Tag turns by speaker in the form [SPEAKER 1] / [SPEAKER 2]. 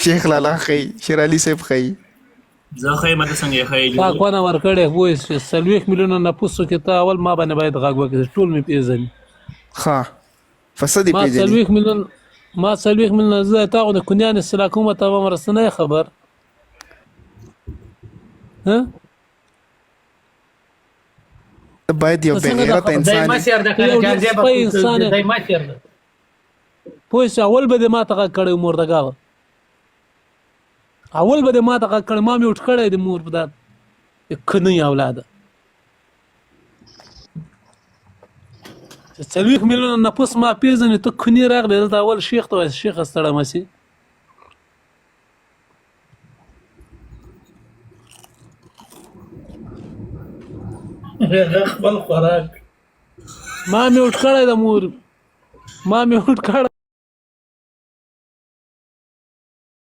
[SPEAKER 1] شیخ لالا خی شیر علي صاحب خی
[SPEAKER 2] زه خیمه ته څنګه یې ښایي
[SPEAKER 3] تا کونه ورکړی وایي چې 40 میلیونه نفوسو کې ته اول ما باندې باید غږ وکړې ټول مې پېژني
[SPEAKER 1] ها فسدی
[SPEAKER 3] ما
[SPEAKER 1] پیژني
[SPEAKER 3] 40 میلیون ما 40 میلیونه زه تا غو د کنیان اصلاح کوم ته به مرسته خبر ها
[SPEAKER 1] باید یو بغیرت
[SPEAKER 4] دای
[SPEAKER 1] انسان
[SPEAKER 4] ما سیر د کنه جان دی دای ما سیر ده
[SPEAKER 3] پوه شو اول به دې ما ته غږ کړی مردګاوه اول به دې ما ته غږ کړی ما مې وټ کړی د مور په داد کنی اولاده 40 میلیونه نفوس ما پیژنې ته کنی راغلی دلته اول شیخ ته وایي شیخ ستړی مسي
[SPEAKER 4] خپل خوراک
[SPEAKER 3] ما مې وټ کړی د مور ما مې وټ کړی